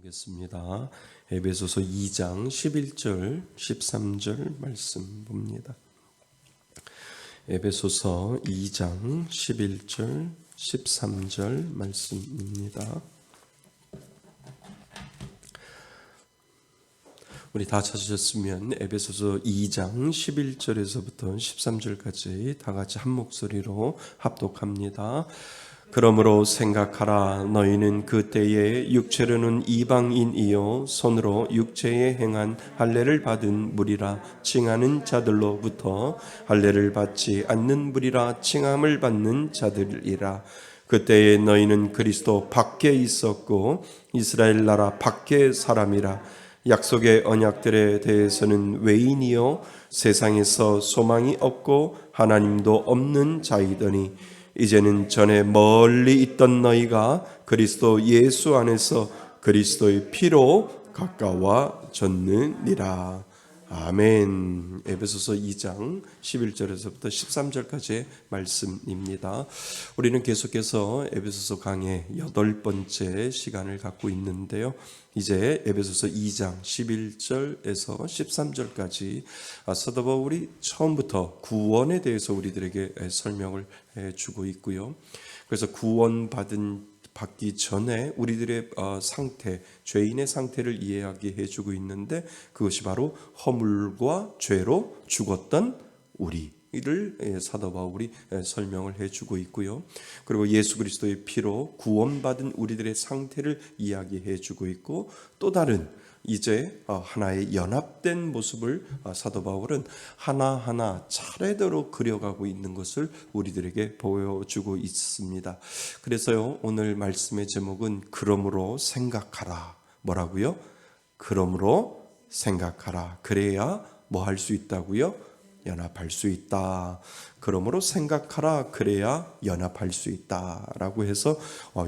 보겠습니다. 에베소서 2장 11절 13절 말씀 봅니다. 에베소서 2장 11절 13절 말씀입니다. 우리 다 찾으셨으면 에베소서 2장 11절에서부터 13절까지 다 같이 한 목소리로 합독합니다. 그러므로 생각하라. 너희는 그때에 육체로는 이방인이요 손으로 육체에 행한 할례를 받은 무리라 칭하는 자들로부터 할례를 받지 않는 무리라 칭함을 받는 자들이라. 그때에 너희는 그리스도 밖에 있었고 이스라엘 나라 밖의 사람이라. 약속의 언약들에 대해서는 외인이요 세상에서 소망이 없고 하나님도 없는 자이더니 이제는 전에 멀리 있던 너희가 그리스도 예수 안에서 그리스도의 피로 가까워졌느니라. 아멘. 에베소서 2장 11절에서부터 13절까지의 말씀입니다. 우리는 계속해서 에베소서 강의 8번째 시간을 갖고 있는데요. 이제 에베소서 2장 11절에서 13절까지 사도 바울이 처음부터 구원에 대해서 우리들에게 설명을 해주고 있고요. 그래서 받기 전에 우리들의 상태, 죄인의 상태를 이해하게 해주고 있는데 그것이 바로 허물과 죄로 죽었던 우리를 사도 바울이 설명을 해주고 있고요. 그리고 예수 그리스도의 피로 구원받은 우리들의 상태를 이야기해주고 있고 또 다른 이제 하나의 연합된 모습을 사도 바울은 하나하나 차례대로 그려가고 있는 것을 우리들에게 보여주고 있습니다. 그래서요, 오늘 말씀의 제목은 그러므로 생각하라. 뭐라고요? 그러므로 생각하라. 그래야 뭐 할 수 있다고요? 연합할 수 있다. 그러므로 생각하라. 그래야 연합할 수 있다라고 해서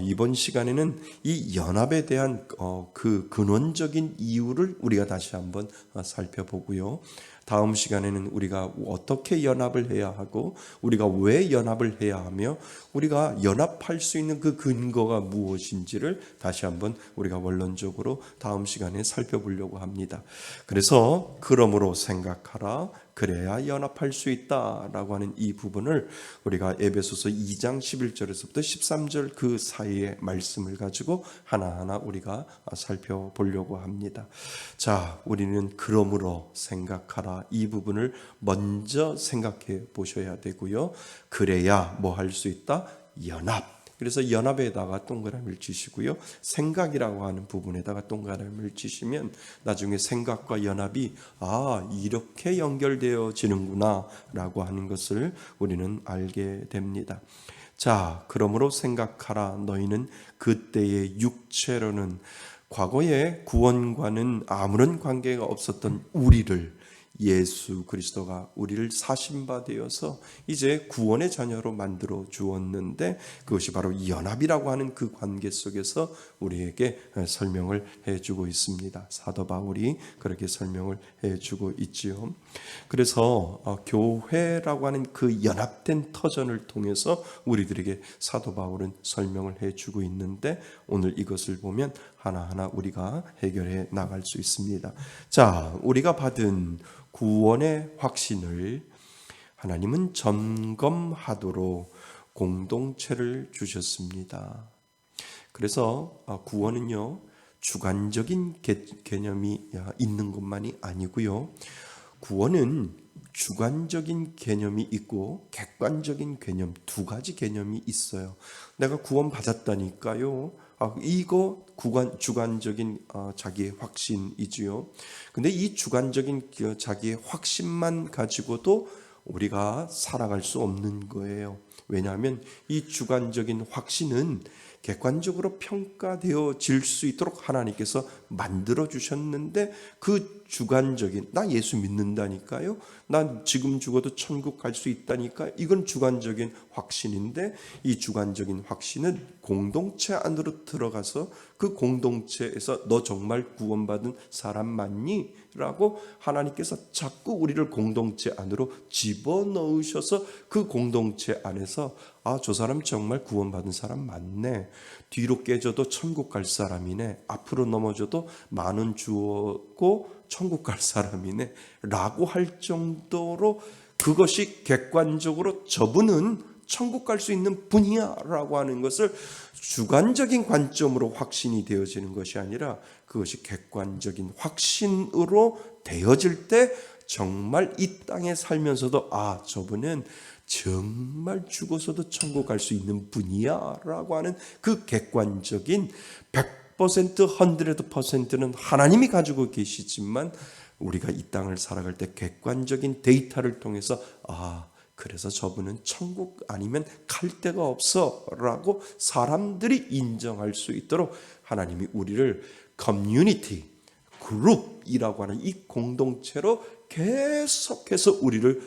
이번 시간에는 이 연합에 대한 그 근원적인 이유를 우리가 다시 한번 살펴보고요. 다음 시간에는 우리가 어떻게 연합을 해야 하고 우리가 왜 연합을 해야 하며 우리가 연합할 수 있는 그 근거가 무엇인지를 다시 한번 우리가 원론적으로 다음 시간에 살펴보려고 합니다. 그래서 그러므로 생각하라. 그래야 연합할 수 있다라고 하는 이 부분을 우리가 에베소서 2장 11절에서부터 13절 그 사이의 말씀을 가지고 하나하나 우리가 살펴보려고 합니다. 자, 우리는 그러므로 생각하라. 이 부분을 먼저 생각해 보셔야 되고요. 그래야 뭐 할 수 있다? 연합. 그래서 연합에다가 동그라미를 치시고요. 생각이라고 하는 부분에다가 동그라미를 치시면 나중에 생각과 연합이 이렇게 연결되어지는구나 라고 하는 것을 우리는 알게 됩니다. 자, 그러므로 생각하라. 너희는 그때의 육체로는 과거의 구원과는 아무런 관계가 없었던 우리를 예수 그리스도가 우리를 사신바 되어서 이제 구원의 자녀로 만들어 주었는데 그것이 바로 연합이라고 하는 그 관계 속에서 우리에게 설명을 해주고 있습니다. 사도 바울이 그렇게 설명을 해주고 있지요. 그래서 교회라고 하는 그 연합된 터전을 통해서 우리들에게 사도 바울은 설명을 해주고 있는데 오늘 이것을 보면 하나하나 우리가 해결해 나갈 수 있습니다. 자, 우리가 받은 구원의 확신을 하나님은 점검하도록 공동체를 주셨습니다. 그래서 구원은요, 주관적인 개념이 있는 것만이 아니고요. 구원은 주관적인 개념이 있고 객관적인 개념, 두 가지 개념이 있어요. 내가 구원받았다니까요. 이거 주관적인 자기의 확신이지요. 근데 이 주관적인 자기의 확신만 가지고도 우리가 살아갈 수 없는 거예요. 왜냐하면 이 주관적인 확신은 객관적으로 평가되어질 수 있도록 하나님께서 만들어 주셨는데 그 주관적인, 나 예수 믿는다니까요, 나 지금 죽어도 천국 갈 수 있다니까요, 이건 주관적인 확신인데, 이 주관적인 확신은 공동체 안으로 들어가서 그 공동체에서 너 정말 구원받은 사람 맞니? 라고 하나님께서 자꾸 우리를 공동체 안으로 집어넣으셔서 그 공동체 안에서 저 사람 정말 구원받은 사람 맞네, 뒤로 깨져도 천국 갈 사람이네, 앞으로 넘어져도 만 원 주었고 천국 갈 사람이네 라고 할 정도로 그것이 객관적으로 저분은 천국 갈 수 있는 분이야 라고 하는 것을 주관적인 관점으로 확신이 되어지는 것이 아니라 그것이 객관적인 확신으로 되어질 때 정말 이 땅에 살면서도 저분은 정말 죽어서도 천국 갈 수 있는 분이야 라고 하는 그 객관적인 100%, 100%는 하나님이 가지고 계시지만 우리가 이 땅을 살아갈 때 객관적인 데이터를 통해서 그래서 저분은 천국 아니면 갈 데가 없어 라고 사람들이 인정할 수 있도록 하나님이 우리를 커뮤니티, 그룹이라고 하는 이 공동체로 계속해서 우리를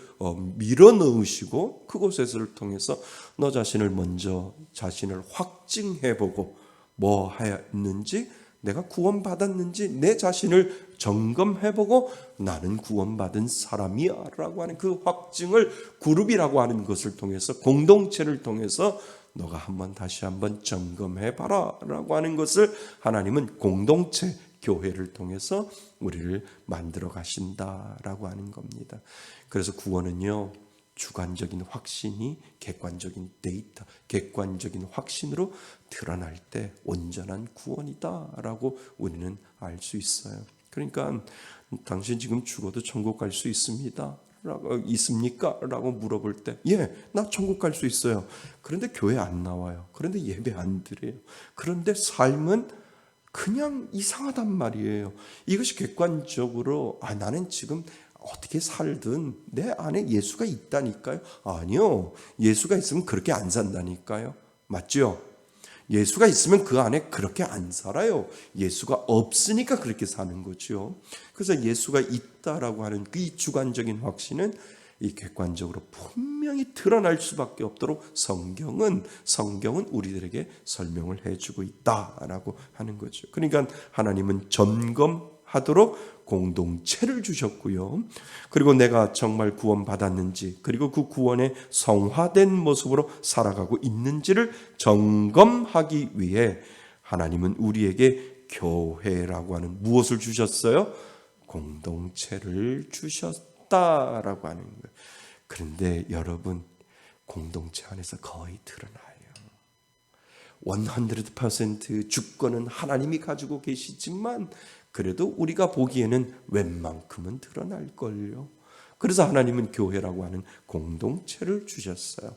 밀어넣으시고 그곳에서를 통해서 너 자신을 먼저 자신을 확증해보고 뭐 하였는지, 내가 구원받았는지 내 자신을 점검해보고 나는 구원받은 사람이야 라고 하는 그 확증을 그룹이라고 하는 것을 통해서, 공동체를 통해서 너가 다시 한번 점검해봐라 라고 하는 것을 하나님은 공동체, 교회를 통해서 우리를 만들어 가신다라고 하는 겁니다. 그래서 구원은요, 주관적인 확신이 객관적인 데이터, 객관적인 확신으로 드러날 때 온전한 구원이다라고 우리는 알 수 있어요. 그러니까 당신 지금 죽어도 천국 갈 수 있습니다. 있습니까? 라고 물어볼 때, 나 천국 갈 수 있어요. 그런데 교회 안 나와요. 그런데 예배 안 드려요. 그런데 삶은 그냥 이상하단 말이에요. 이것이 객관적으로 나는 지금 어떻게 살든 내 안에 예수가 있다니까요. 아니요, 예수가 있으면 그렇게 안 산다니까요. 맞죠? 예수가 있으면 그 안에 그렇게 안 살아요. 예수가 없으니까 그렇게 사는 거죠. 그래서 예수가 있다라고 하는 이 주관적인 확신은 이 객관적으로 분명히 드러날 수밖에 없도록 성경은 우리들에게 설명을 해주고 있다라고 하는 거죠. 그러니까 하나님은 점검하도록 공동체를 주셨고요. 그리고 내가 정말 구원받았는지, 그리고 그 구원의 성화된 모습으로 살아가고 있는지를 점검하기 위해 하나님은 우리에게 교회라고 하는 무엇을 주셨어요? 공동체를 주셨다라고 하는 거예요. 그런데 여러분, 공동체 안에서 거의 드러나요. 100% 주권은 하나님이 가지고 계시지만 그래도 우리가 보기에는 웬만큼은 드러날걸요. 그래서 하나님은 교회라고 하는 공동체를 주셨어요.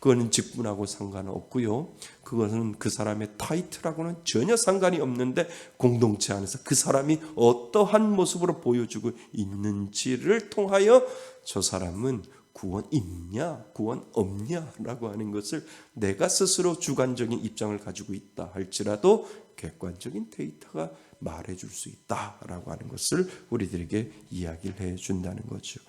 그거는 직분하고 상관없고요. 그것은 그 사람의 타이틀하고는 전혀 상관이 없는데 공동체 안에서 그 사람이 어떠한 모습으로 보여주고 있는지를 통하여 저 사람은 구원 있냐, 구원 없냐라고 하는 것을 내가 스스로 주관적인 입장을 가지고 있다 할지라도 객관적인 데이터가 말해줄 수 있다라고 하는 것을 우리들에게 이야기를 해준다는 거죠.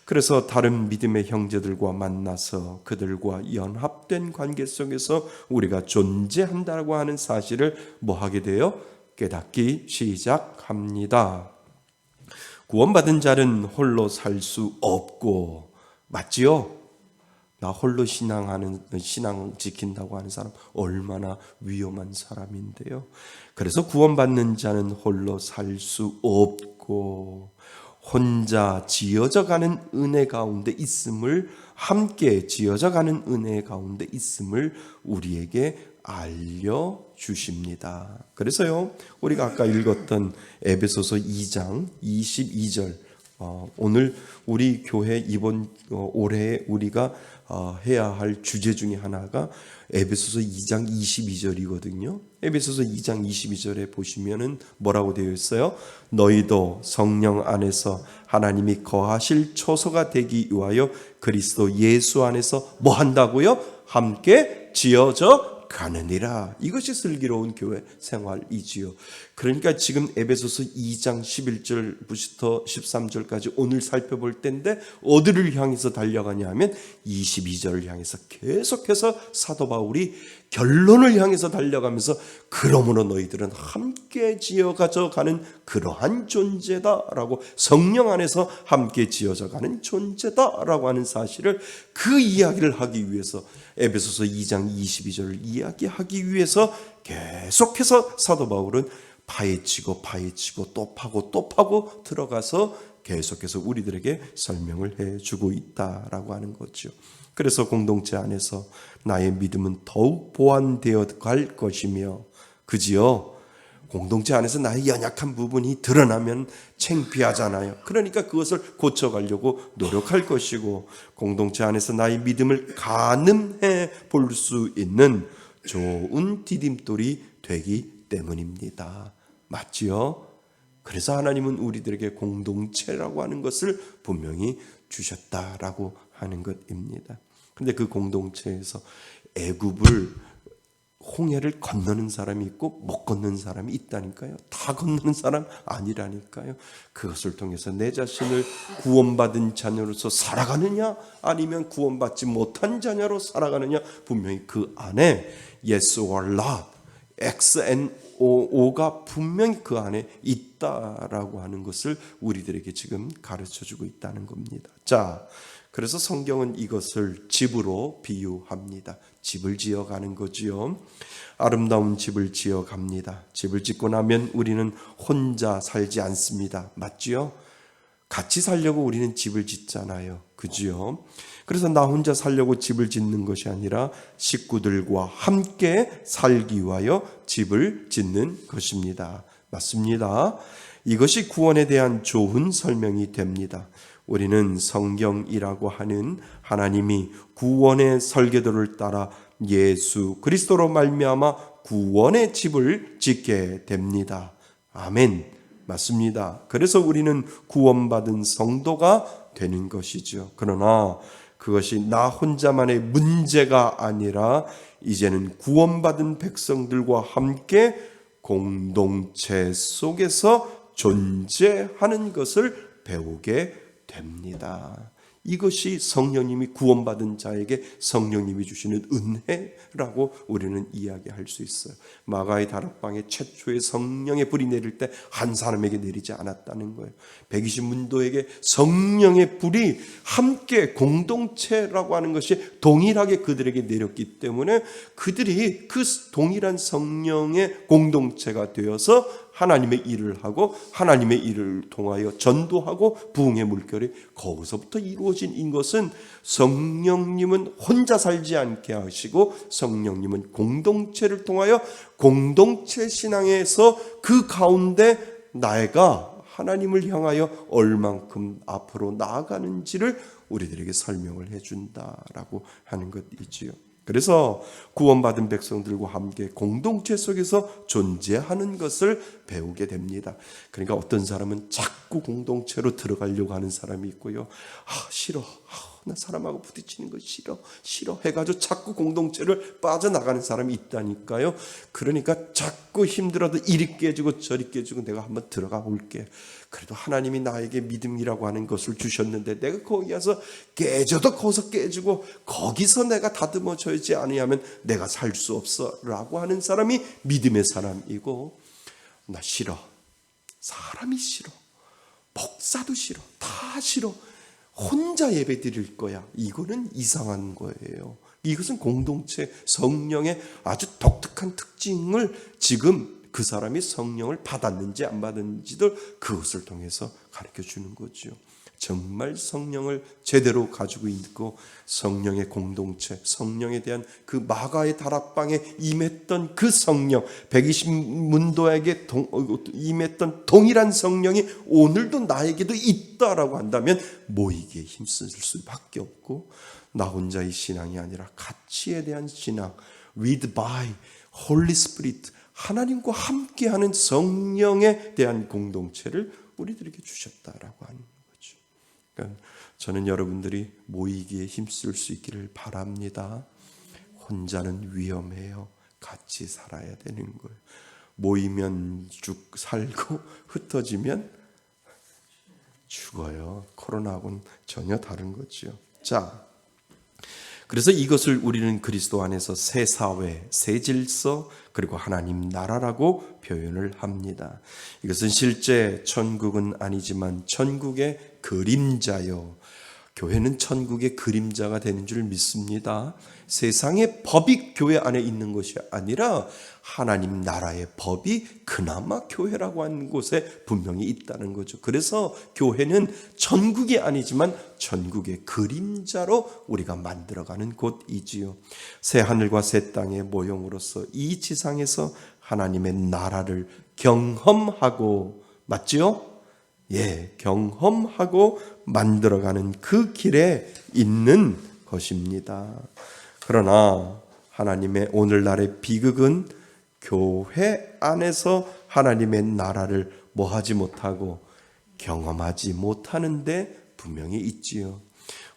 그래서 다른 믿음의 형제들과 만나서 그들과 연합된 관계 속에서 우리가 존재한다고 하는 사실을 뭐 하게 돼요? 깨닫기 시작합니다. 구원받은 자는 홀로 살 수 없고, 맞지요? 나 홀로 신앙 지킨다고 하는 사람 얼마나 위험한 사람인데요. 그래서 구원받는 자는 홀로 살 수 없고 혼자 지어져가는 은혜 가운데 있음을, 함께 지어져가는 은혜 가운데 있음을 우리에게 알려주십니다. 그래서요, 우리가 아까 읽었던 에베소서 2장 22절, 오늘 우리 교회 이번 올해 우리가 해야 할 주제 중에 하나가 에베소서 2장 22절이거든요. 에베소서 2장 22절에 보시면은 뭐라고 되어 있어요? 너희도 성령 안에서 하나님이 거하실 초소가 되기 위하여 그리스도 예수 안에서 뭐 한다고요? 함께 지어져 가느니라. 이것이 슬기로운 교회 생활이지요. 그러니까 지금 에베소서 2장 11절부터 13절까지 오늘 살펴볼 때인데 어디를 향해서 달려가냐 하면 22절을 향해서 계속해서 사도 바울이 결론을 향해서 달려가면서 그러므로 너희들은 함께 지어가져 가는 그러한 존재다라고, 성령 안에서 함께 지어져 가는 존재다라고 하는 사실을, 그 이야기를 하기 위해서 에베소서 2장 22절을 이야기하기 위해서 계속해서 사도 바울은 파헤치고 또 파고 들어가서 계속해서 우리들에게 설명을 해주고 있다라고 하는 거죠. 그래서 공동체 안에서 나의 믿음은 더욱 보완되어 갈 것이며, 그지요? 공동체 안에서 나의 연약한 부분이 드러나면 창피하잖아요. 그러니까 그것을 고쳐가려고 노력할 것이고, 공동체 안에서 나의 믿음을 가늠해 볼 수 있는 좋은 디딤돌이 되기 때문입니다. 맞지요? 그래서 하나님은 우리들에게 공동체라고 하는 것을 분명히 주셨다라고 하는 것입니다. 그런데 그 공동체에서 애굽을, 홍해를 건너는 사람이 있고 못 건너는 사람이 있다니까요. 다 건너는 사람 아니라니까요. 그것을 통해서 내 자신을 구원받은 자녀로서 살아가느냐 아니면 구원받지 못한 자녀로 살아가느냐, 분명히 그 안에 yes or not, X and O가 분명히 그 안에 있다라고 하는 것을 우리들에게 지금 가르쳐주고 있다는 겁니다. 자, 그래서 성경은 이것을 집으로 비유합니다. 집을 지어가는 거지요. 아름다운 집을 지어갑니다. 집을 짓고 나면 우리는 혼자 살지 않습니다. 맞지요? 같이 살려고 우리는 집을 짓잖아요. 그지요? 그래서 나 혼자 살려고 집을 짓는 것이 아니라 식구들과 함께 살기 위하여 집을 짓는 것입니다. 맞습니다. 이것이 구원에 대한 좋은 설명이 됩니다. 우리는 성경이라고 하는 하나님이 구원의 설계도를 따라 예수 그리스도로 말미암아 구원의 집을 짓게 됩니다. 아멘. 맞습니다. 그래서 우리는 구원받은 성도가 되는 것이죠. 그러나 그것이 나 혼자만의 문제가 아니라 이제는 구원받은 백성들과 함께 공동체 속에서 존재하는 것을 배우게 됩니다. 이것이 성령님이 구원받은 자에게 성령님이 주시는 은혜라고 우리는 이야기할 수 있어요. 마가의 다락방에 최초의 성령의 불이 내릴 때 한 사람에게 내리지 않았다는 거예요. 120문도에게 성령의 불이 함께 공동체라고 하는 것이 동일하게 그들에게 내렸기 때문에 그들이 그 동일한 성령의 공동체가 되어서 하나님의 일을 하고 하나님의 일을 통하여 전도하고 부흥의 물결이 거기서부터 이루어진 것은, 성령님은 혼자 살지 않게 하시고 성령님은 공동체를 통하여 공동체 신앙에서 그 가운데 나가 하나님을 향하여 얼만큼 앞으로 나아가는지를 우리들에게 설명을 해준다라고 하는 것이지요. 그래서 구원받은 백성들과 함께 공동체 속에서 존재하는 것을 배우게 됩니다. 그러니까 어떤 사람은 자꾸 공동체로 들어가려고 하는 사람이 있고요. 싫어. 나 사람하고 부딪히는 거 싫어 해가지고 자꾸 공동체를 빠져나가는 사람이 있다니까요. 그러니까 자꾸 힘들어도 이리 깨지고 저리 깨지고 내가 한번 들어가 볼게. 그래도 하나님이 나에게 믿음이라고 하는 것을 주셨는데 내가 거기 가서 깨져도 거기서 깨지고 거기서 내가 다듬어져야지 아니하면 내가 살 수 없어 라고 하는 사람이 믿음의 사람이고, 나 싫어. 사람이 싫어. 목사도 싫어. 다 싫어. 혼자 예배 드릴 거야. 이거는 이상한 거예요. 이것은 공동체 성령의 아주 독특한 특징을 지금 그 사람이 성령을 받았는지 안 받았는지도 그것을 통해서 가르쳐 주는 거죠. 정말 성령을 제대로 가지고 있고 성령의 공동체, 성령에 대한 그 마가의 다락방에 임했던 그 성령, 120문도에게 임했던 동일한 성령이 오늘도 나에게도 있다라고 한다면 모이기에 힘쓸 수밖에 없고, 나 혼자의 신앙이 아니라 가치에 대한 신앙, with by Holy Spirit, 하나님과 함께하는 성령에 대한 공동체를 우리들에게 주셨다라고 하는 거죠. 그러니까 저는 여러분들이 모이기에 힘쓸 수 있기를 바랍니다. 혼자는 위험해요. 같이 살아야 되는 거예요. 모이면 쭉 살고 흩어지면 죽어요. 코로나하고는 전혀 다른 거죠. 자, 그래서 이것을 우리는 그리스도 안에서 새 사회, 새 질서, 그리고 하나님 나라라고 표현을 합니다. 이것은 실제 천국은 아니지만 천국의 그림자요. 교회는 천국의 그림자가 되는 줄 믿습니다. 세상의 법이 교회 안에 있는 것이 아니라 하나님 나라의 법이 그나마 교회라고 하는 곳에 분명히 있다는 거죠. 그래서 교회는 천국이 아니지만 천국의 그림자로 우리가 만들어가는 곳이지요. 새 하늘과 새 땅의 모형으로서 이 지상에서 하나님의 나라를 경험하고, 맞지요? 예, 경험하고 만들어가는 그 길에 있는 것입니다. 그러나 하나님의 오늘날의 비극은 교회 안에서 하나님의 나라를 뭐하지 못하고 경험하지 못하는데 분명히 있지요.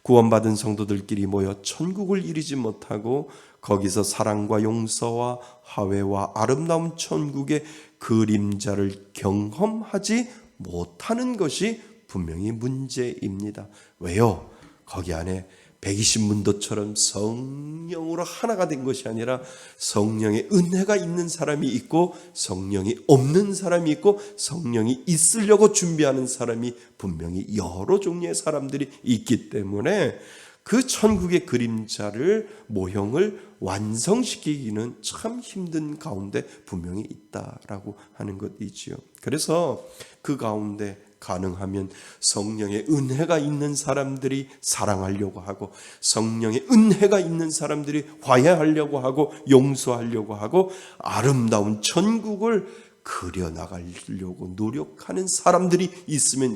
구원받은 성도들끼리 모여 천국을 이루지 못하고 거기서 사랑과 용서와 화해와 아름다운 천국의 그림자를 경험하지 못하는 것이 분명히 문제입니다. 왜요? 거기 안에 120문도처럼 성령으로 하나가 된 것이 아니라 성령의 은혜가 있는 사람이 있고 성령이 없는 사람이 있고 성령이 있으려고 준비하는 사람이 분명히 여러 종류의 사람들이 있기 때문에 그 천국의 그림자를 모형을 완성시키기는 참 힘든 가운데 분명히 있다라고 하는 것이지요. 그래서 그 가운데 가능하면 성령의 은혜가 있는 사람들이 사랑하려고 하고 성령의 은혜가 있는 사람들이 화해하려고 하고 용서하려고 하고 아름다운 천국을 그려나가려고 노력하는 사람들이 있으면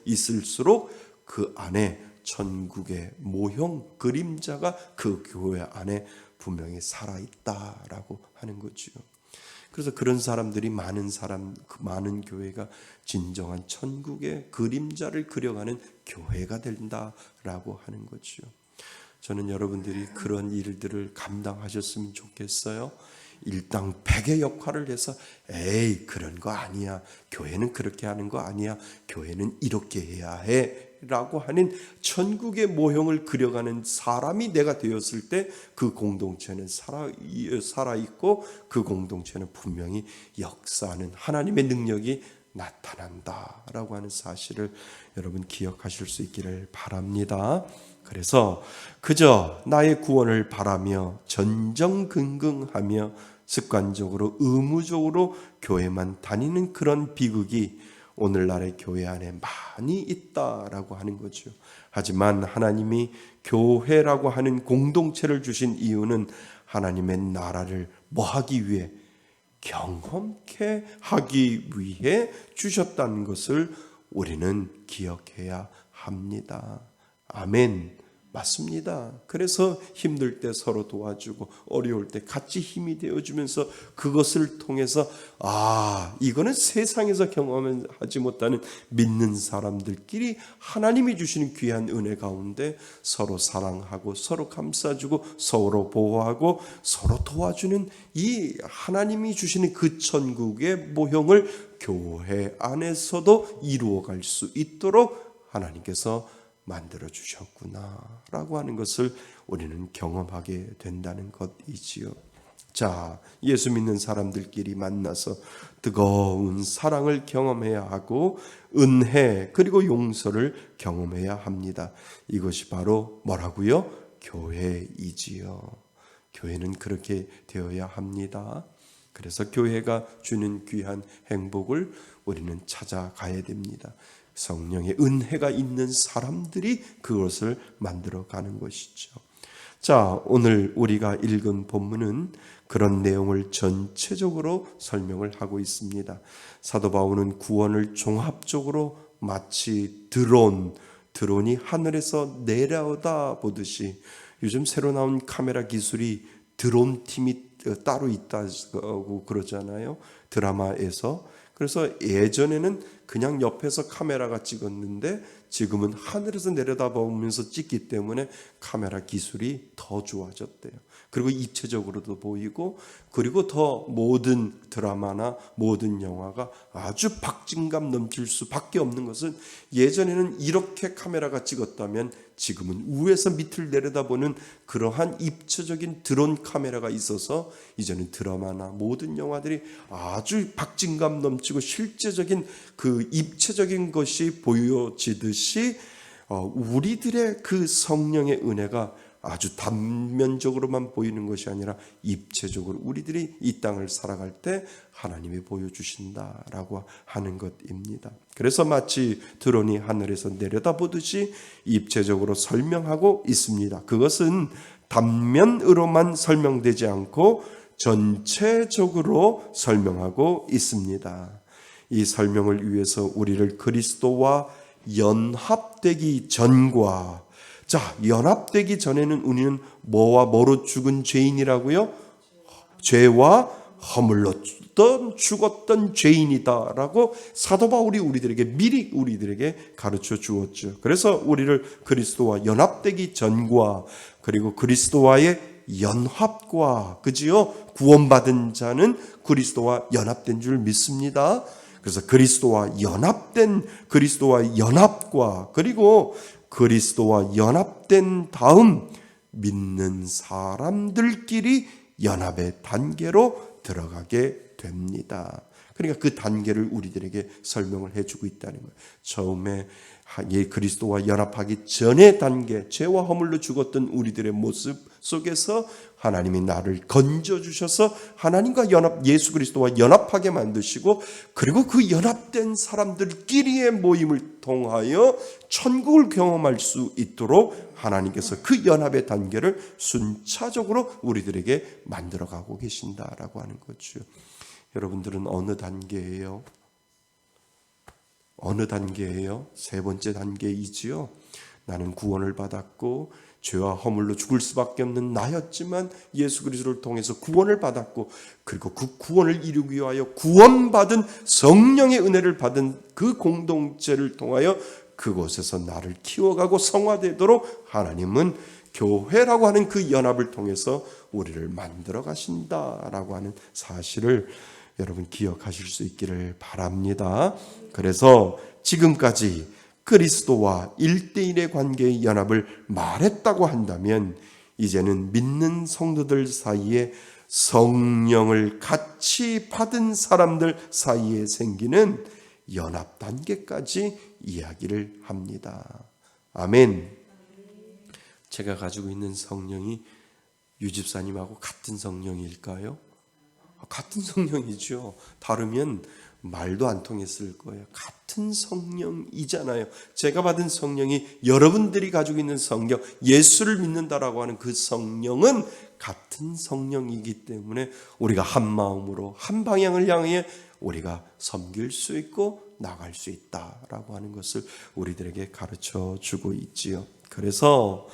있을수록 그 안에 천국의 모형 그림자가 그 교회 안에 분명히 살아있다라고 하는 거죠. 그래서 그런 사람들이 많은 교회가 진정한 천국의 그림자를 그려가는 교회가 된다라고 하는 거죠. 저는 여러분들이 그런 일들을 감당하셨으면 좋겠어요. 일당 백의 역할을 해서 에이 그런 거 아니야. 교회는 그렇게 하는 거 아니야. 교회는 이렇게 해야 해. 라고 하는 천국의 모형을 그려가는 사람이 내가 되었을 때 그 공동체는 살아있고 그 공동체는 분명히 역사하는 하나님의 능력이 나타난다라고 하는 사실을 여러분 기억하실 수 있기를 바랍니다. 그래서 그저 나의 구원을 바라며 전전긍긍하며 습관적으로 의무적으로 교회만 다니는 그런 비극이 오늘날의 교회 안에 많이 있다라고 하는 거죠. 하지만 하나님이 교회라고 하는 공동체를 주신 이유는 하나님의 나라를 뭐하기 위해? 경험케 하기 위해 주셨다는 것을 우리는 기억해야 합니다. 아멘. 맞습니다. 그래서 힘들 때 서로 도와주고 어려울 때 같이 힘이 되어주면서 그것을 통해서 이거는 세상에서 경험하지 못하는 믿는 사람들끼리 하나님이 주시는 귀한 은혜 가운데 서로 사랑하고 서로 감싸주고 서로 보호하고 서로 도와주는 이 하나님이 주시는 그 천국의 모형을 교회 안에서도 이루어갈 수 있도록 하나님께서 만들어 주셨구나라고 하는 것을 우리는 경험하게 된다는 것이지요. 자, 예수 믿는 사람들끼리 만나서 뜨거운 사랑을 경험해야 하고 은혜 그리고 용서를 경험해야 합니다. 이것이 바로 뭐라고요? 교회이지요. 교회는 그렇게 되어야 합니다. 그래서 교회가 주는 귀한 행복을 우리는 찾아가야 됩니다. 성령의 은혜가 있는 사람들이 그것을 만들어가는 것이죠. 자, 오늘 우리가 읽은 본문은 그런 내용을 전체적으로 설명을 하고 있습니다. 사도 바울은 구원을 종합적으로 마치 드론이 하늘에서 내려다 보듯이, 요즘 새로 나온 카메라 기술이 드론 팀이 따로 있다고 그러잖아요. 드라마에서. 그래서 예전에는 그냥 옆에서 카메라가 찍었는데 지금은 하늘에서 내려다보면서 찍기 때문에 카메라 기술이 더 좋아졌대요. 그리고 입체적으로도 보이고, 그리고 더 모든 드라마나 모든 영화가 아주 박진감 넘칠 수밖에 없는 것은, 예전에는 이렇게 카메라가 찍었다면 지금은 위에서 밑을 내려다보는 그러한 입체적인 드론 카메라가 있어서 이제는 드라마나 모든 영화들이 아주 박진감 넘치고 실제적인 그 입체적인 것이 보여지듯이 우리들의 그 성령의 은혜가 아주 단면적으로만 보이는 것이 아니라 입체적으로 우리들이 이 땅을 살아갈 때 하나님이 보여주신다라고 하는 것입니다. 그래서 마치 드론이 하늘에서 내려다보듯이 입체적으로 설명하고 있습니다. 그것은 단면으로만 설명되지 않고 전체적으로 설명하고 있습니다. 이 설명을 위해서 우리를 그리스도와 연합되기 전과, 자, 연합되기 전에는 우리는 뭐와 뭐로 죽은 죄인이라고요? 죄와 허물로 죽었던 죄인이다라고 사도 바울이 우리들에게 미리 우리들에게 가르쳐 주었죠. 그래서 우리를 그리스도와 연합되기 전과, 그리고 그리스도와의 연합과, 그지요? 구원받은 자는 그리스도와 연합된 줄 믿습니다. 그래서 그리스도와 연합과, 그리고 그리스도와 연합된 다음 믿는 사람들끼리 연합의 단계로 들어가게 됩니다. 그러니까 그 단계를 우리들에게 설명을 해주고 있다는 거예요. 처음에 그리스도와 연합하기 전의 단계, 죄와 허물로 죽었던 우리들의 모습 속에서 하나님이 나를 건져주셔서 하나님과 예수 그리스도와 연합하게 만드시고, 그리고 그 연합된 사람들끼리의 모임을 통하여 천국을 경험할 수 있도록 하나님께서 그 연합의 단계를 순차적으로 우리들에게 만들어가고 계신다라고 하는 거죠. 여러분들은 어느 단계예요? 어느 단계예요? 세 번째 단계이지요. 나는 구원을 받았고 죄와 허물로 죽을 수밖에 없는 나였지만 예수 그리스도를 통해서 구원을 받았고, 그리고 그 구원을 이루기 위하여 구원받은 성령의 은혜를 받은 그 공동체를 통하여 그곳에서 나를 키워가고 성화되도록 하나님은 교회라고 하는 그 연합을 통해서 우리를 만들어 가신다라고 하는 사실을 여러분 기억하실 수 있기를 바랍니다. 그래서 지금까지 그리스도와 1대1의 관계의 연합을 말했다고 한다면, 이제는 믿는 성도들 사이에 성령을 같이 받은 사람들 사이에 생기는 연합 단계까지 이야기를 합니다. 아멘. 제가 가지고 있는 성령이 유집사님하고 같은 성령일까요? 같은 성령이죠. 다르면 말도 안 통했을 거예요. 같은 성령이잖아요. 제가 받은 성령이 여러분들이 가지고 있는 성령, 예수를 믿는다라고 하는 그 성령은 같은 성령이기 때문에 우리가 한 마음으로 한 방향을 향해 우리가 섬길 수 있고 나갈 수 있다라고 하는 것을 우리들에게 가르쳐 주고 있지요. 그래서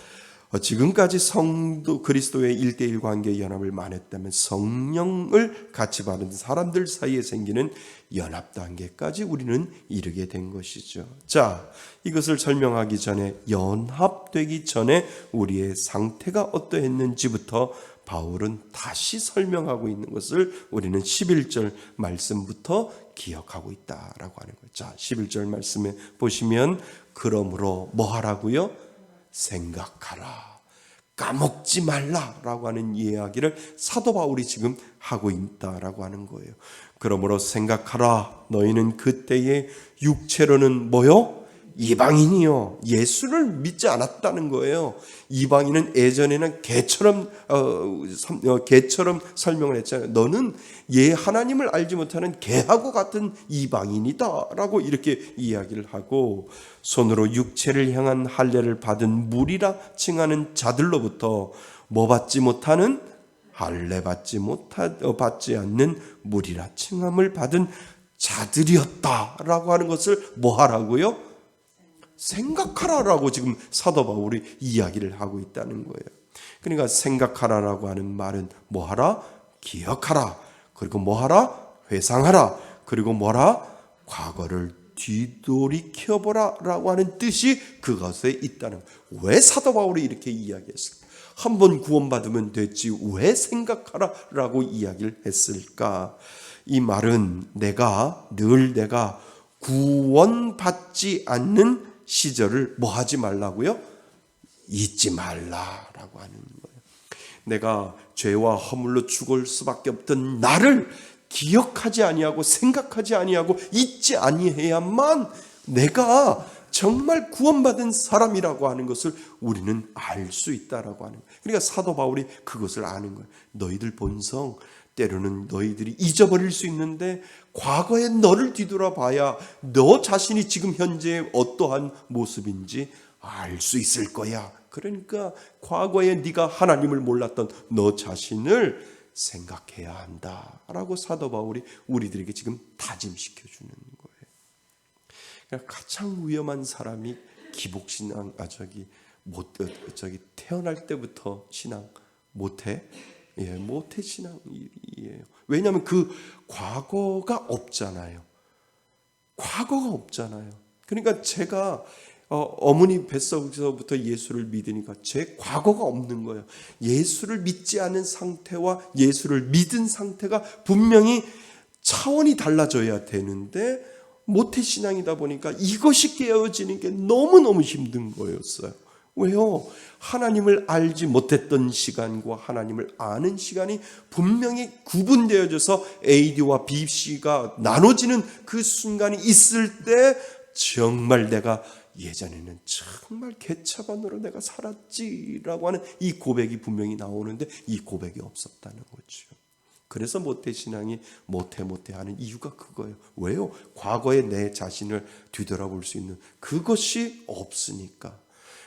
지금까지 성도 그리스도의 1대1 관계의 연합을 말했다면, 성령을 같이 받은 사람들 사이에 생기는 연합 단계까지 우리는 이르게 된 것이죠. 자, 이것을 설명하기 전에, 연합되기 전에 우리의 상태가 어떠했는지부터 바울은 다시 설명하고 있는 것을 우리는 11절 말씀부터 기억하고 있다라고 하는 거죠. 자, 11절 말씀에 보시면, 그러므로 뭐 하라고요? 생각하라, 까먹지 말라라고 하는 이야기를 사도 바울이 지금 하고 있다라고 하는 거예요. 그러므로 생각하라, 너희는 그때의 육체로는 뭐요? 이방인이요, 예수를 믿지 않았다는 거예요. 이방인은 예전에는 개처럼 설명을 했잖아요. 너는 하나님을 알지 못하는 개하고 같은 이방인이다라고 이렇게 이야기를 하고, 손으로 육체를 향한 할례를 받은 무리라 칭하는 자들로부터 뭐 받지 못하는, 할례 받지 않는 무리라 칭함을 받은 자들이었다라고 하는 것을 뭐 하라고요? 생각하라라고 지금 사도 바울이 이야기를 하고 있다는 거예요. 그러니까 생각하라라고 하는 말은 뭐 하라? 기억하라. 그리고 뭐 하라? 회상하라. 그리고 뭐라? 과거를 뒤돌이켜보라라고 하는 뜻이 그것에 있다는 거예요. 왜 사도 바울이 이렇게 이야기했을까? 한 번 구원받으면 됐지 왜 생각하라라고 이야기를 했을까? 이 말은 내가 구원받지 않는 시절을 뭐 하지 말라고요? 잊지 말라라고 하는 거예요. 내가 죄와 허물로 죽을 수밖에 없던 나를 기억하지 아니하고 생각하지 아니하고 잊지 아니해야만 내가 정말 구원받은 사람이라고 하는 것을 우리는 알 수 있다라고 하는 거예요. 그러니까 사도 바울이 그것을 아는 거예요. 너희들 본성 때로는 너희들이 잊어버릴 수 있는데 과거의 너를 뒤돌아봐야 너 자신이 지금 현재 어떠한 모습인지 알 수 있을 거야. 그러니까 과거에 네가 하나님을 몰랐던 너 자신을 생각해야 한다라고 사도 바울이 우리들에게 지금 다짐시켜 주는 거예요. 그러니까 가장 위험한 사람이 기복신앙, 태어날 때부터 신앙 모태 신앙이에요. 왜냐하면 그 과거가 없잖아요. 그러니까 제가 어머니 뱃속에서부터 예수를 믿으니까 제 과거가 없는 거예요. 예수를 믿지 않은 상태와 예수를 믿은 상태가 분명히 차원이 달라져야 되는데 모태신앙이다 보니까 이것이 깨어지는 게 너무너무 힘든 거였어요. 왜요? 하나님을 알지 못했던 시간과 하나님을 아는 시간이 분명히 구분되어져서 AD와 BC가 나눠지는 그 순간이 있을 때 정말 내가 예전에는 정말 개차반으로 내가 살았지라고 하는 이 고백이 분명히 나오는데 이 고백이 없었다는 거죠. 그래서 모태신앙이 모태하는 이유가 그거예요. 왜요? 과거에 내 자신을 뒤돌아볼 수 있는 그것이 없으니까.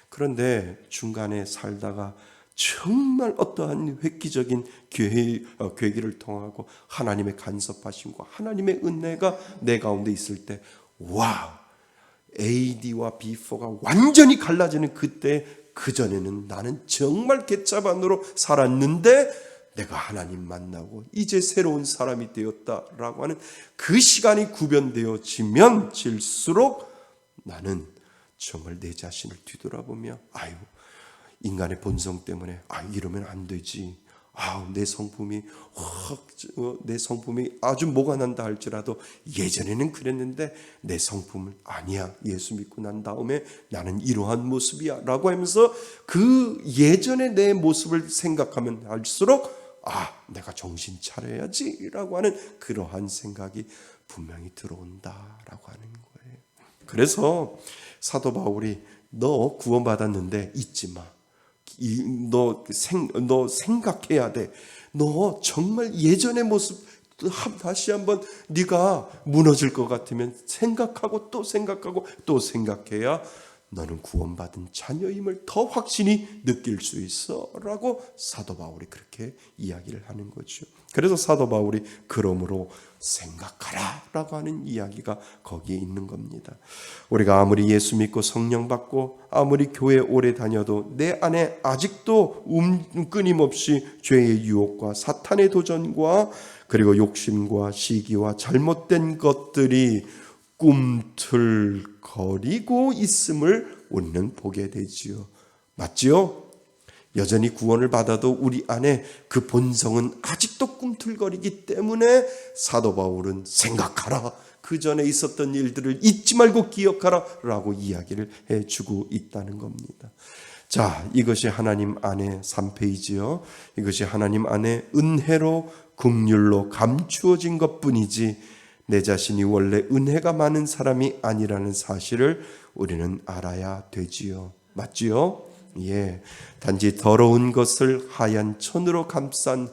그런데 중간에 살다가 정말 어떠한 획기적인 계기를 통하고 하나님의 간섭하심과 하나님의 은혜가 내 가운데 있을 때 와우! AD와 B4가 완전히 갈라지는 그때 그전에는 나는 정말 개차반으로 살았는데 내가 하나님 만나고 이제 새로운 사람이 되었다라고 하는 그 시간이 구별되어지면 질수록 나는 정말 내 자신을 뒤돌아보며 인간의 본성 때문에 이러면 안 되지. 내 성품이 아주 뭐가 난다 할지라도 예전에는 그랬는데 내 성품은 아니야. 예수 믿고 난 다음에 나는 이러한 모습이야 라고 하면서 그 예전의 내 모습을 생각하면 할수록 내가 정신 차려야지 라고 하는 그러한 생각이 분명히 들어온다라고 하는 거예요. 그래서 사도 바울이 너 구원받았는데 잊지 마. 너 생각해야 돼. 너 정말 예전의 모습 다시 한번 네가 무너질 것 같으면 생각하고 또 생각하고 또 생각해야 너는 구원받은 자녀임을 더 확신히 느낄 수 있어 라고 사도 바울이 그렇게 이야기를 하는 거죠. 그래서 사도 바울이 그러므로 생각하라 라고 하는 이야기가 거기에 있는 겁니다. 우리가 아무리 예수 믿고 성령 받고 아무리 교회 오래 다녀도 내 안에 아직도 끊임없이 죄의 유혹과 사탄의 도전과 그리고 욕심과 시기와 잘못된 것들이 꿈틀거리고 있음을 우리는 보게 되지요. 맞지요? 여전히 구원을 받아도 우리 안에 그 본성은 아직도 꿈틀거리기 때문에 사도 바울은 생각하라. 그 전에 있었던 일들을 잊지 말고 기억하라 라고 이야기를 해주고 있다는 겁니다. 자, 이것이 하나님 안에 3페이지요. 이것이 하나님 안에 은혜로 긍휼로 감추어진 것뿐이지 내 자신이 원래 은혜가 많은 사람이 아니라는 사실을 우리는 알아야 되지요. 맞지요? 예. 단지 더러운 것을 하얀 천으로 감싼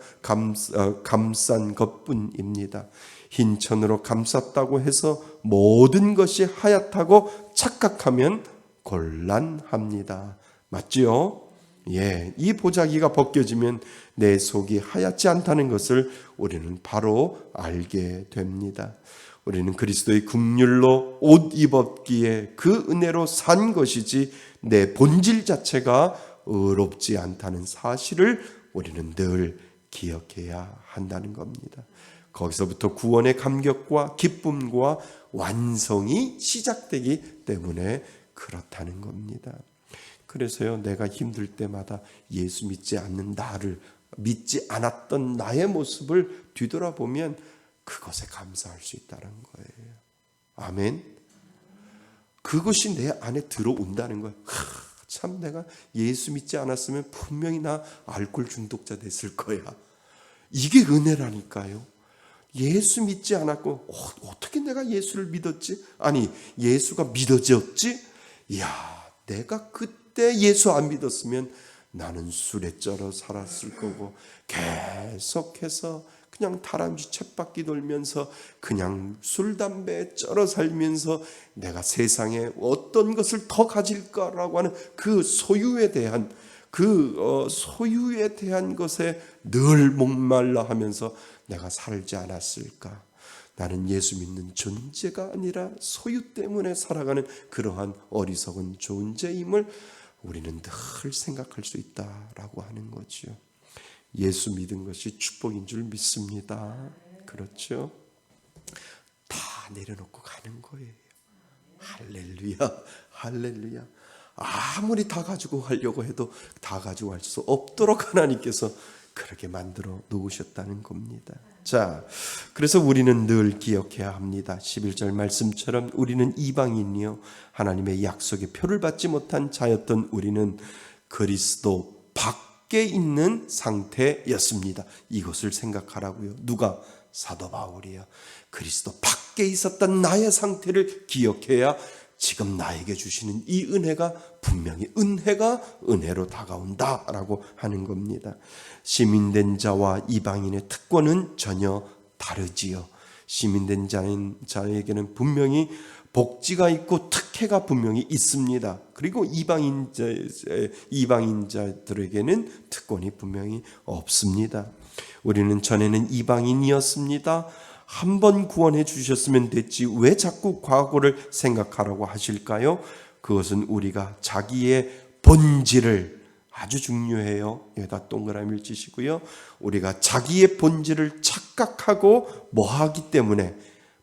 것뿐입니다. 흰 천으로 감쌌다고 해서 모든 것이 하얗다고 착각하면 곤란합니다. 맞지요? 예, 이 보자기가 벗겨지면 내 속이 하얗지 않다는 것을 우리는 바로 알게 됩니다. 우리는 그리스도의 긍휼로 옷 입었기에 그 은혜로 산 것이지 내 본질 자체가 의롭지 않다는 사실을 우리는 늘 기억해야 한다는 겁니다. 거기서부터 구원의 감격과 기쁨과 완성이 시작되기 때문에 그렇다는 겁니다. 그래서요, 내가 힘들 때마다 예수 믿지 않는 나를, 믿지 않았던 나의 모습을 뒤돌아보면 그것에 감사할 수 있다는 거예요. 아멘. 그것이 내 안에 들어온다는 거예요. 참 내가 예수 믿지 않았으면 분명히 나 알코올 중독자 됐을 거야. 이게 은혜라니까요. 예수 믿지 않았고 어떻게 내가 예수를 믿었지? 아니, 예수가 믿어졌지? 이야, 내가 그때 예수 안 믿었으면 나는 술에 쩔어 살았을 거고 계속해서 그냥 다람쥐 쳇바퀴 돌면서 그냥 술, 담배에 쩔어 살면서 내가 세상에 어떤 것을 더 가질까라고 하는 그 소유에 대한 것에 늘 목말라 하면서 내가 살지 않았을까. 나는 예수 믿는 존재가 아니라 소유 때문에 살아가는 그러한 어리석은 존재임을 우리는 늘 생각할 수 있다라고 하는 거죠. 예수 믿은 것이 축복인 줄 믿습니다. 그렇죠? 다 내려놓고 가는 거예요. 할렐루야, 할렐루야. 아무리 다 가지고 가려고 해도 다 가지고 갈 수 없도록 하나님께서 그렇게 만들어 놓으셨다는 겁니다. 자, 그래서 우리는 늘 기억해야 합니다. 11절 말씀처럼 우리는 이방인이요 하나님의 약속의 표를 받지 못한 자였던 우리는 그리스도 밖에 있는 상태였습니다. 이것을 생각하라고요. 누가? 사도 바울이요. 그리스도 밖에 있었던 나의 상태를 기억해야 지금 나에게 주시는 이 은혜가 분명히 은혜로 다가온다라고 하는 겁니다. 시민된 자와 이방인의 특권은 전혀 다르지요. 시민된 자에게는 분명히 복지가 있고 특혜가 분명히 있습니다. 그리고 이방인자들에게는 특권이 분명히 없습니다. 우리는 전에는 이방인이었습니다. 한 번 구원해 주셨으면 됐지 왜 자꾸 과거를 생각하라고 하실까요? 그것은 우리가 자기의 본질을, 아주 중요해요. 여기다 동그라미를 치시고요. 우리가 자기의 본질을 착각하고 뭐하기 때문에,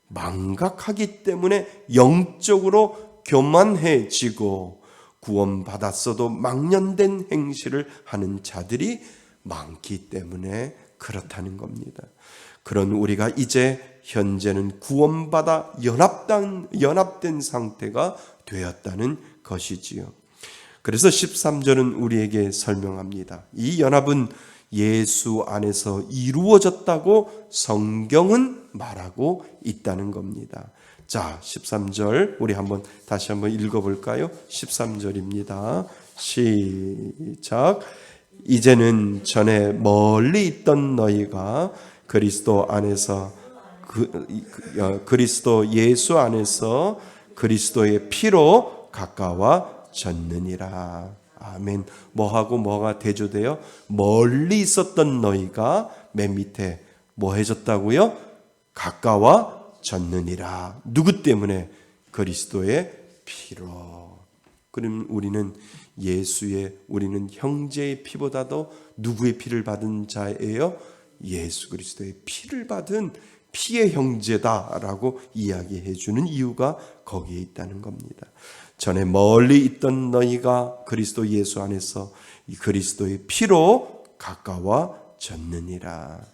망각하기 때문에 영적으로 교만해지고 구원받았어도 망년된 행실을 하는 자들이 많기 때문에 그렇다는 겁니다. 그런 우리가 이제 현재는 구원받아 연합된 상태가 되었다는 것이지요. 그래서 13절은 우리에게 설명합니다. 이 연합은 예수 안에서 이루어졌다고 성경은 말하고 있다는 겁니다. 자, 13절 우리 다시 한번 읽어볼까요? 13절입니다. 시작. 이제는 전에 멀리 있던 너희가 그리스도 예수 안에서 그리스도의 피로 가까워졌느니라. 아멘. 뭐가 대조돼요? 멀리 있었던 너희가 맨 밑에 뭐 해졌다고요? 가까워졌느니라. 누구 때문에? 그리스도의 피로. 그럼 우리는 우리는 형제의 피보다도 누구의 피를 받은 자예요? 예수 그리스도의 피를 받은 피의 형제다라고 이야기해 주는 이유가 거기에 있다는 겁니다. 전에 멀리 있던 너희가 그리스도 예수 안에서 이 그리스도의 피로 가까워졌느니라.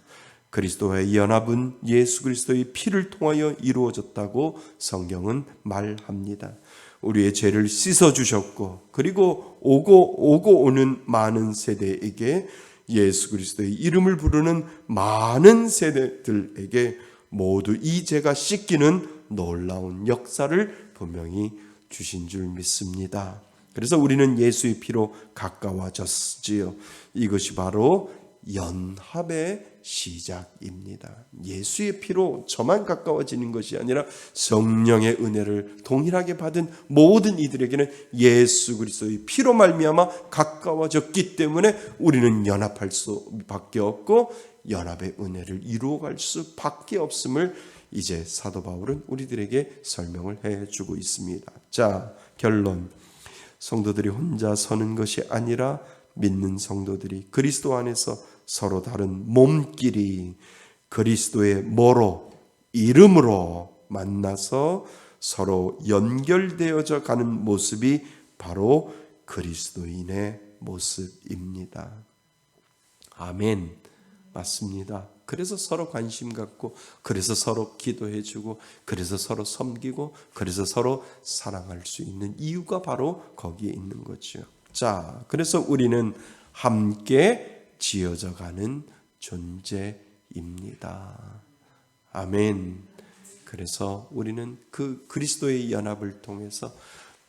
그리스도의 연합은 예수 그리스도의 피를 통하여 이루어졌다고 성경은 말합니다. 우리의 죄를 씻어주셨고, 그리고 오고 오는 많은 세대에게, 예수 그리스도의 이름을 부르는 많은 세대들에게 모두 이 죄가 씻기는 놀라운 역사를 분명히 주신 줄 믿습니다. 그래서 우리는 예수의 피로 가까워졌지요. 이것이 바로 연합의 시작입니다. 예수의 피로 저만 가까워지는 것이 아니라 성령의 은혜를 동일하게 받은 모든 이들에게는 예수 그리스도의 피로 말미암아 가까워졌기 때문에 우리는 연합할 수밖에 없고 연합의 은혜를 이루어갈 수밖에 없음을 이제 사도 바울은 우리들에게 설명을 해주고 있습니다. 자, 결론. 성도들이 혼자 서는 것이 아니라 믿는 성도들이 그리스도 안에서 서로 다른 몸끼리 그리스도의 뭐로? 이름으로 만나서 서로 연결되어져 가는 모습이 바로 그리스도인의 모습입니다. 아멘. 맞습니다. 그래서 서로 관심 갖고, 그래서 서로 기도해주고, 그래서 서로 섬기고, 그래서 서로 사랑할 수 있는 이유가 바로 거기에 있는 거죠. 자, 그래서 우리는 함께 지어져 가는 존재입니다. 아멘. 그래서 우리는 그 그리스도의 연합을 통해서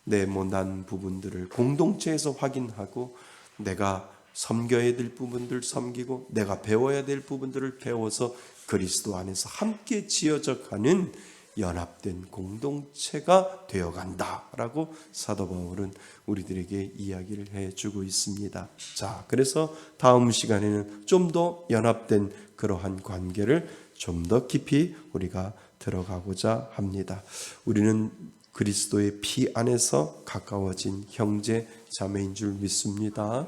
내 못난 부분들을 공동체에서 확인하고, 내가 섬겨야 될 부분들 섬기고, 내가 배워야 될 부분들을 배워서 그리스도 안에서 함께 지어져 가는 연합된 공동체가 되어간다라고 사도 바울은 우리들에게 이야기를 해주고 있습니다. 자, 그래서 다음 시간에는 좀 더 연합된 그러한 관계를 좀 더 깊이 우리가 들어가고자 합니다. 우리는 그리스도의 피 안에서 가까워진 형제 자매인 줄 믿습니다.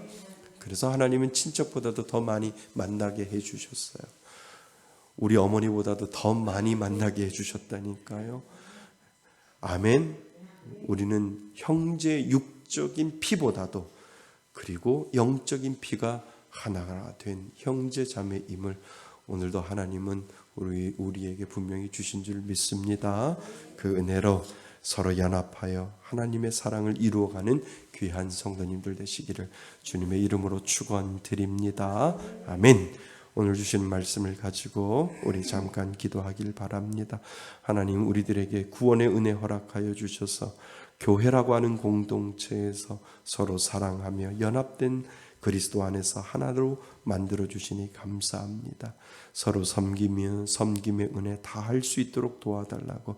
그래서 하나님은 친척보다도 더 많이 만나게 해주셨어요. 우리 어머니보다도 더 많이 만나게 해주셨다니까요. 아멘. 우리는 형제 육적인 피보다도, 그리고 영적인 피가 하나가 된 형제 자매임을 오늘도 하나님은 우리에게 분명히 주신 줄 믿습니다. 그 은혜로 서로 연합하여 하나님의 사랑을 이루어가는 귀한 성도님들 되시기를 주님의 이름으로 축원드립니다. 아멘. 오늘 주신 말씀을 가지고 우리 잠깐 기도하길 바랍니다. 하나님, 우리들에게 구원의 은혜 허락하여 주셔서 교회라고 하는 공동체에서 서로 사랑하며 연합된 그리스도 안에서 하나로 만들어 주시니 감사합니다. 서로 섬기며 섬김의 은혜 다 할 수 있도록 도와달라고,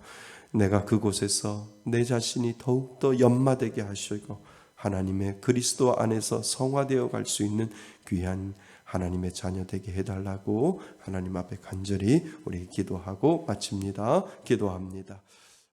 내가 그곳에서 내 자신이 더욱더 연마되게 하시고 하나님의 그리스도 안에서 성화되어 갈 수 있는 귀한 하나님의 자녀 되게 해달라고 하나님 앞에 간절히 우리 기도하고 마칩니다. 기도합니다.